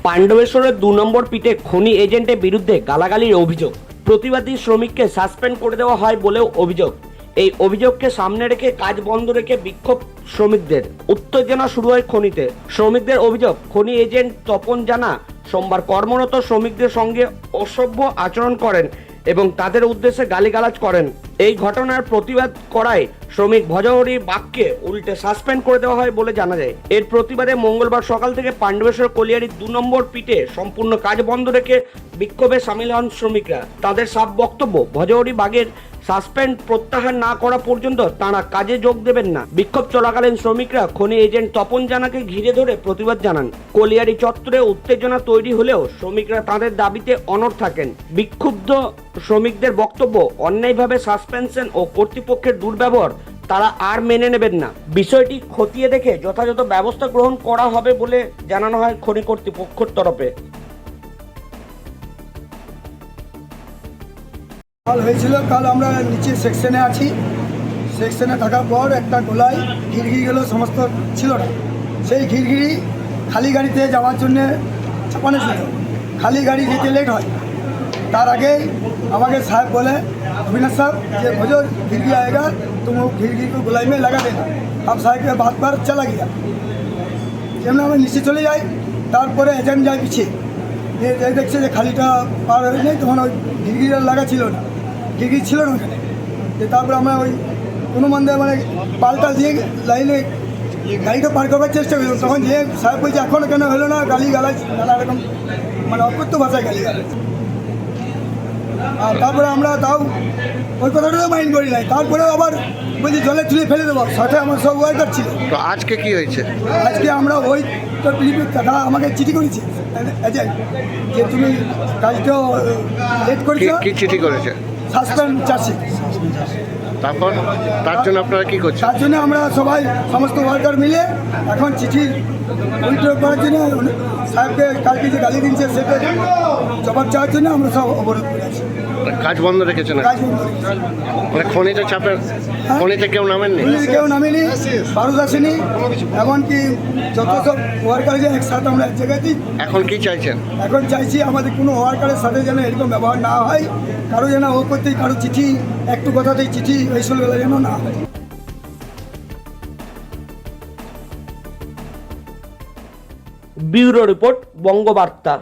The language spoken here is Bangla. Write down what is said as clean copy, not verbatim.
পাণ্ডবেশ্বরের 2 নম্বর পিটে খনি এজেন্টের বিরুদ্ধে গালাগালির অভিযোগ। প্রতিবাদী শ্রমিককে সাসপেন্ড করে দেওয়া হয় বলেও অভিযোগ। এই অভিযোগকে সামনে রেখে কাজ বন্ধ রেখে বিক্ষোভ শ্রমিকদের। উত্তেজনা শুরু হয় খনিতে। শ্রমিকদের অভিযোগ, খনি এজেন্ট তপন জানা সোমবার কর্মরত শ্রমিকদের সঙ্গে অসভ্য আচরণ করেন এবং তাদের উদ্দেশ্যে গালিগালাজ করেন। এই ঘটনার প্রতিবাদ করায় শ্রমিক ভজহরি বাগকে উল্টে সাসপেন্ড করে দেওয়া হয় বলে জানা যায়। এর প্রতিবাদে মঙ্গলবার সকাল থেকে পাণ্ডবেশ্বর কলিয়ারি 2 নম্বর পিটে সম্পূর্ণ কাজ বন্ধ রেখে বিক্ষোভে সামিল হন শ্রমিকরা। তাদের সাফ বক্তব্য, ভজহরি বাগের সাসপেন্ড প্রত্যাহার না করা পর্যন্ত তারা কাজে যোগ দেবেন না। বিক্ষোভ চলাকালীন শ্রমিকরা খনি এজেন্ট তপন জানাকে ঘিরে ধরে প্রতিবাদ জানান। কলিয়ারি চত্বরে উত্তেজনা তৈরি হলেও শ্রমিকরা তাদের দাবিতে অনড় থাকেন। বিক্ষুব্ধ শ্রমিকদের বক্তব্য, অন্যায়ভাবে সাসপেনশন ও কর্তৃপক্ষের দুর্ব্যবহার তারা আর মেনে নেবেন না। বিষয়টি খতিয়ে দেখে যথাযথ ব্যবস্থা গ্রহণ করা হবে বলে জানানো হয় খনি কর্তৃপক্ষের তরফে। কাল হয়েছিল, কাল আমরা নিচে সেকশনে আছি। সেকশনে থাকার পর একটা গোলায় ঘিরঘিরি গেলো, সমস্ত ছিল না। সেই ঘিরঘিরি খালি গাড়িতে যাওয়ার জন্যে চাপানো ছিল। খালি গাড়ি যেতে লেট হয়, তার আগেই আমাকে साहब बोले, अविनाश साहब ये भजो घिरघी आएगा, तुम वो घिरघी को गोलाई में लगा देना। अब साहब के बात पर चला गया। যেমন আমরা নিচে চলে যাই, তারপরে এজেন্ট যায় পিছিয়ে, দেখছে যে খালিটা পার হয়ে নেই, তখন ওই ঘিরঘিটা লাগা ছিল না, ঘিরঘি ছিল না ওখানে। তারপরে আমরা ওই কোনো মন্দে মানে পাল্টা দিয়ে লাইনে গাড়িটা পার করবার চেষ্টা করলাম। তখন যে সাহেব বলছে এখনও কেন হলো না, গালি গালাজ নানা রকম মানে অকথ্য ভাষায় গালি গালাজ। আর তারপরে আমরা তাও ওই কথাটাও মাইন্ড করি নাই। তারপরেও আবার বলছি জলে তুলে ফেলে দেবো, সাথে আমার সব ওয়ার্কার ছিল। তো আজকে কি হয়েছে? আজকে আমরা ওই তো পিলিপির কথা আমাকে চিঠি করেছি এজেন্ট, যে তুমি কাজটা লেট করেছো। কি চিঠি করেছে? Suspend chargesheet. তারপর তার জন্য আপনারা কি করছেন? তার জন্য আমরা সবাই সমস্ত ওয়ার্কার মিলে এখন চিঠি উইথড্র করার জন্য সাহেবকে কালকে যে গালি দিচ্ছে সেটা জবাব চাওয়ার জন্য আমরা সব অবরোধ করে আছি। কাজ বন্ধ রেখেছেন? কাজ বন্ধ রেখেছি। মানে খনিতে চাপের, খনিতে কেউ নামেননি? কেউ নামেনি, ভারত আসেনি, এমনকি যত সব ওয়ার্কার যে একসাথে আমরা এক জায়গায় দিই। এখন কি চাইছেন? এখন চাইছি আমাদের কোনো ওয়ার্কারের সাথে যেন এরকম ব্যবহার না হয়, কারো যেন ও করতেই কারো চিঠি একটু কথাতেই চিঠি এইসব যেন না হয়। Bureau report, Bangabarta.